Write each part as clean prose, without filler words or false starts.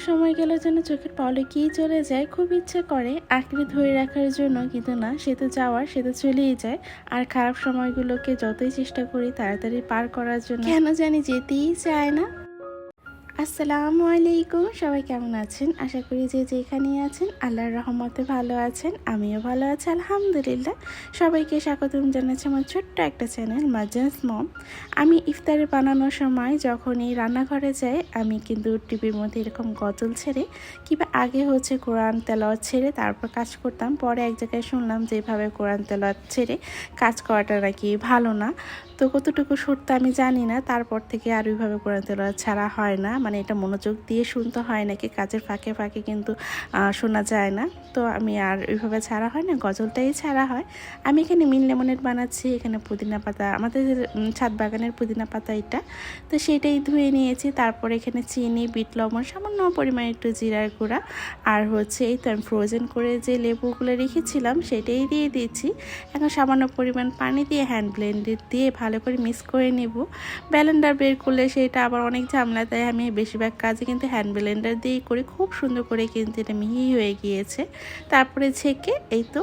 সময় গেল যেন চোখের পলকেই চলে যায়। খুব ইচ্ছে করে আঁকড়ে ধরে রাখার জন্য, কিন্তু না, সে তো যাওয়ার, সে তো চলেই যায়। আর খারাপ সময়গুলোকে যতই চেষ্টা করি তাড়াতাড়ি পার করার জন্য, কেন জানি যেতেই চায় না। আসসালামু আলাইকুম, সবাই কেমন আছেন? আশা করি যে যেখানেই আছেন আল্লাহর রহমতে ভালো আছেন। আমিও ভালো আছি আলহামদুলিল্লাহ। সবাইকে স্বাগতম জানাচ্ছি আমার ছোট্ট একটা চ্যানেল মার্জানস মম। আমি ইফতারে বানানোর সময় যখন এই রান্নাঘরে যাই, আমি কিন্তু টিভির মধ্যে এরকম গজল ছেড়ে কিংবা আগে হচ্ছে কোরআন তেলাওয়াত ছেড়ে তারপর কাজ করতাম। পরে এক জায়গায় শুনলাম যে এভাবে কোরআন তেলাওয়াত ছেড়ে কাজ করাটা নাকি ভালো না। তো কতটুকু সত্য আমি জানি না। তারপর থেকে আর ওইভাবে কোরআন তেলাওয়াত ছাড়া হয় না, মানে এটা মনোযোগ দিয়ে শুনতে হয় নাকি কাজের ফাঁকে ফাঁকে কিন্তু শোনা যায় না। তো আমি আর ওইভাবে ছাড়া হয় না, গজলটাই ছাড়া হয়। আমি এখানে মিন লেমনেড বানাচ্ছি। এখানে পুদিনা পাতা, আমাদের ছাদ বাগানের পুদিনা পাতা এটা, তো সেটাই ধুয়ে নিয়েছি। তারপর এখানে চিনি, বিট লবণ, সামান্য পরিমাণে একটু জিরার গুঁড়া, আর হচ্ছে এই তো আমি ফ্রোজেন করে যে লেবুগুলো রেখেছিলাম সেটাই দিয়ে দিয়েছি। এখন সামান্য পরিমাণ পানি দিয়ে হ্যান্ড ব্লেন্ডার দিয়ে ভালো করে মিক্স করে নেব। ব্লেন্ডার বের করলে সেটা আবার অনেক ঝামেলা, তাই আমি বেশিরভাগ কাজে কিন্তু হ্যান্ড ব্লেন্ডার দিয়েই করি। খুব সুন্দর করে কিন্তু এটা মিহি হয়ে গিয়েছে। তারপরে ছেঁকে এই তো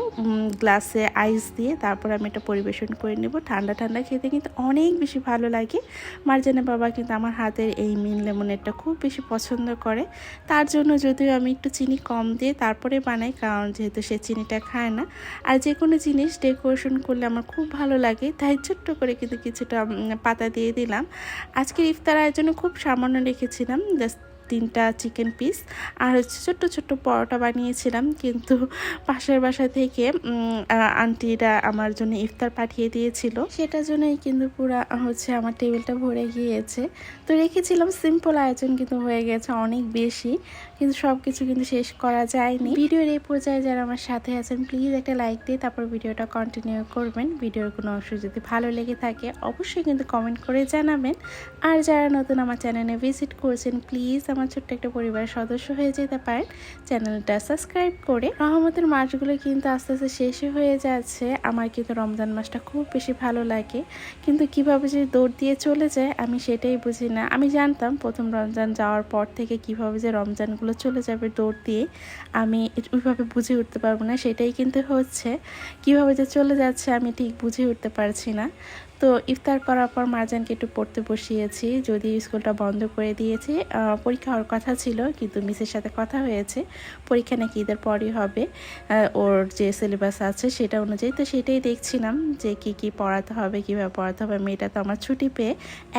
গ্লাসে আইস দিয়ে তারপর আমি এটা পরিবেশন করে নেব। ঠান্ডা ঠান্ডা খেতে কিন্তু অনেক বেশি ভালো লাগে। মার্জানের বাবা কিন্তু আমার হাতের এই মিন লেমনেডটা খুব বেশি পছন্দ করে। তার জন্য যদিও আমি একটু চিনি কম দিয়ে তারপরে বানাই, কারণ যেহেতু সে চিনিটা খায় না। আর যে কোনো জিনিস ডেকোরেশন করলে আমার খুব ভালো লাগে, তাই ছোট্ট করে কিন্তু কিছুটা পাতা দিয়ে দিলাম। আজকের ইফতার আয়োজনে খুব সামান্য রেখেছিলাম, জাস্ট 3টা চিকেন পিস আর হচ্ছে ছোট্ট ছোট্ট পরোটা বানিয়েছিলাম। কিন্তু পাশের বাসা থেকে আন্টিরা আমার জন্য ইফতার পাঠিয়ে দিয়েছিল, সেটার জন্যই কিন্তু পুরো হচ্ছে আমার টেবিলটা ভরে গিয়েছে। তো রেখেছিলাম সিম্পল আয়োজন, কিন্তু হয়ে গেছে অনেক বেশি, কিন্তু সব কিছু কিন্তু শেষ করা যায়নি। ভিডিওর এই পর্যায়ে যারা আমার সাথে আছেন প্লিজ একটা লাইক দিয়ে তারপর ভিডিওটা কন্টিনিউ করবেন। ভিডিওর কোনো অংশ যদি ভালো লেগে থাকে অবশ্যই কিন্তু কমেন্ট করে জানাবেন। আর যারা নতুন আমার চ্যানেলে ভিজিট করছেন প্লিজ আমার ছোট্ট একটা পরিবারের সদস্য হয়ে যেতে পারেন, চ্যানেলটা সাবস্ক্রাইব করে। রহমতের মাসগুলো কিন্তু আস্তে আস্তে শেষই হয়ে যাচ্ছে। আমার কিন্তু রমজান মাসটা খুব বেশি ভালো লাগে, কিন্তু কিভাবে যে দৌড় দিয়ে চলে যায় আমি সেটাই বুঝি না। আমি জানতাম প্রথম রমজান যাওয়ার পর থেকে কিভাবে যে রমজানগুলো চলে যাবে দৌড় দিয়ে, আমি ওইভাবে বুঝে উঠতে পারবো না। সেটাই কিন্তু হচ্ছে, কিভাবে যে চলে যাচ্ছে আমি ঠিক বুঝে উঠতে পারছি না। তো ইফতার করার পর মার্জানকে একটু পড়তে বসিয়েছি, যদি স্কুলটা বন্ধ করে দিয়েছে। পরীক্ষা হওয়ার কথা ছিল, কিন্তু মিসের সাথে কথা হয়েছে পরীক্ষা নাকি ঈদের পরই হবে, ওর যে সিলেবাস আছে সেটা অনুযায়ী। তো সেটাই দেখছিলাম যে কি কি পড়াতে হবে, কীভাবে পড়াতে হবে। মেয়েটা তো আমার ছুটি পেয়ে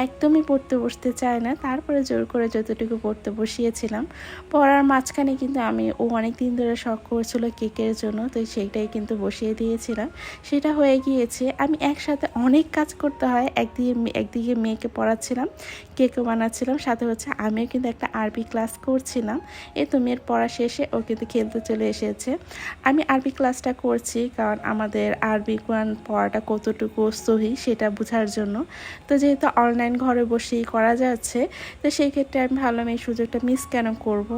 একদমই পড়তে বসতে চায় না, তারপরে জোর করে যতটুকু পড়তে বসিয়েছিলাম। পড়ার মাঝখানে কিন্তু ও অনেক দিন ধরে শখ করছিল কেকের জন্য, তো সেইটাই কিন্তু বসিয়ে দিয়েছিলাম। সেটা হয়ে গিয়েছে। আমি একসাথে অনেক কাজ করতে হয়, একদিকে মেয়েকে পড়াচ্ছিলাম, কেকও বানাচ্ছিলাম, সাথে হচ্ছে আমিও কিন্তু একটা আরবি ক্লাস করছিলাম। এই তো মেয়ের পড়া শেষে ও কিন্তু খেলতে চলে এসেছে। আমি আরবি ক্লাসটা করছি কারণ আমাদের আরবি কোরআন পড়াটা কতটুকু সহি সেটা বোঝার জন্য। তো যেহেতু অনলাইন ঘরে বসেই করা যাচ্ছে, তো সেই ক্ষেত্রে আমি ভাবলাম এই সুযোগটা মিস কেন করব।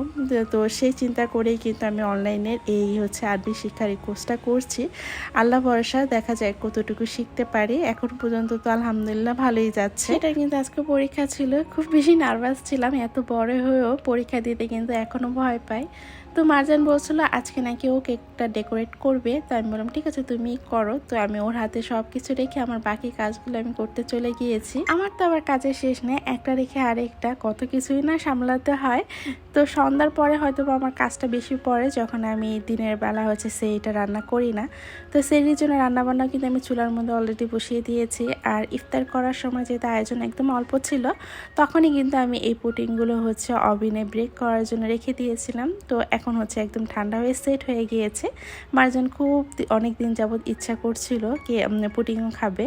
তো সেই চিন্তা করেই কিন্তু আমি অনলাইনের এই হচ্ছে আরবি শিক্ষার এই কোর্সটা করছি। আল্লাহ ভরসা, দেখা যায় কতটুকু শিখতে পারি। এখন পর্যন্ত তো আলহামদুলিল্লাহ ভালোই যাচ্ছে। এটা কিন্তু আজকে পরীক্ষা ছিল, খুব বেশি নার্ভাস ছিলাম। এত বড় হয়েও পরীক্ষা দিতে কিন্তু এখনো ভয় পাই। তো মার্জান বলছিল আজকে নাকি ও কেকটা ডেকোরেট করবে, তো আমি বললাম ঠিক আছে তুমি করো। তো আমি ওর হাতে সব কিছু রেখে আমার বাকি কাজগুলো আমি করতে চলে গিয়েছি। আমার তো আবার কাজের শেষ নেই, একটা রেখে আরেকটা কত কিছুই না সামলাতে হয়। তো সন্ধ্যার পরে হয়তো আমার কাজটা বেশি পড়ে, যখন আমি দিনের বেলা হচ্ছে সেইটা রান্না করি না। তো সেরির জন্য রান্নাবান্না কিন্তু আমি চুলার মধ্যে অলরেডি বসিয়ে দিয়েছি। আর ইফতার করার সময় যেহেতু আয়োজন একদম অল্প ছিল, তখনই কিন্তু আমি এই পুডিংগুলো হচ্ছে ওভেনে ব্রেক করার জন্য রেখে দিয়েছিলাম। তো এখন হচ্ছে একদম ঠান্ডা হয়ে সেট হয়ে গিয়েছে। মার্জান খুব অনেক দিন যাবৎ ইচ্ছা করছিল কি পুডিংও খাবে,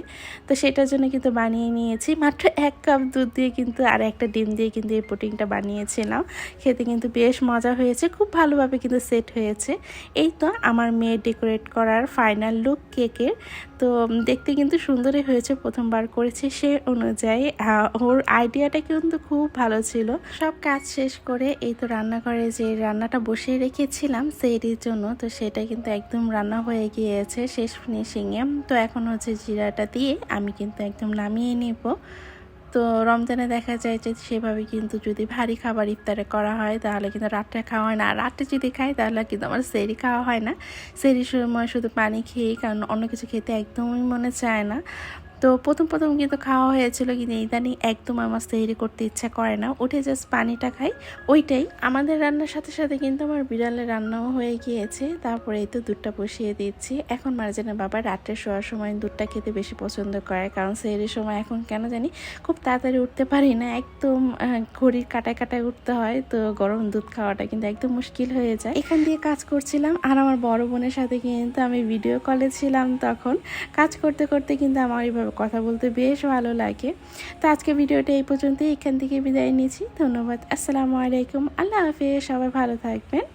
তো সেটার জন্য কিন্তু বানিয়ে নিয়েছি। মাত্র 1 কাপ দুধ দিয়ে কিন্তু আর একটা ডিম দিয়ে কিন্তু এই পুডিংটা বানিয়েছিলাম। খেতে কিন্তু বেশ মজা হয়েছে, খুব ভালোভাবে কিন্তু সেট হয়েছে। এই তো আমার মেয়ে ডেকোরেট করার ফাইনাল লুক কেকের। তো দেখতে কিন্তু সুন্দরই হয়েছে, প্রথমবার করেছি সে অনুযায়ী। ওর আইডিয়াটা কিন্তু খুব ভালো ছিল। সব কাজ শেষ করে এই তো রান্নাঘরে যে রান্নাটা বসিয়ে রেখেছিলাম সেইটির জন্য, তো সেটা কিন্তু একদম রান্না হয়ে গিয়েছে শেষ ফিনিশিংয়ে। তো এখন হচ্ছে জিরাটা দিয়ে আমি কিন্তু একদম নামিয়ে নেব। তো রমজানে দেখা যায় যে সেভাবে কিন্তু যদি ভারী খাবার ইফতারে করা হয় তাহলে কিন্তু রাত্রে খাওয়া হয় না, আর রাত্রে যদি খাই তাহলে কিন্তু আমার সেহরি খাওয়া হয় না। সেহরির সময় শুধু পানি খেয়ে, কারণ অন্য কিছু খেতে একদমই মনে চায় না। তো প্রথম কিন্তু খাওয়া হয়েছিল, কিন্তু ইদানিং একদম আমার সেহরি করতে ইচ্ছা করে না, উঠে জাস্ট পানিটা খাই, ওইটাই। আমাদের রান্নার সাথে সাথে কিন্তু আমার বিড়ালের রান্নাও হয়ে গিয়েছে। তারপরে এই তো দুধটা বসিয়ে দিচ্ছি। এখন মার্জানের বাবা রাত্রে শোয়ার সময় দুধটা খেতে বেশি পছন্দ করে, কারণ সেহরির সময় এখন কেন জানি খুব তাড়াতাড়ি উঠতে পারি না, একদম ঘড়ির কাটায় উঠতে হয়। তো গরম দুধ খাওয়াটা কিন্তু একদম মুশকিল হয়ে যায়। এখান দিয়ে কাজ করছিলাম, আর আমার বড় বোনের সাথে কিন্তু আমি ভিডিও কলে ছিলাম। তখন কাজ করতে করতে কিন্তু আমার এইভাবে কথা বলতে বেশ ভালো লাগে। তো আজকে ভিডিওটা এই পর্যন্তই, এখান থেকে বিদায় নিচ্ছি। ধন্যবাদ, আসসালামু আলাইকুম, আল্লাহ হাফেজ, সবাই ভালো থাকবেন।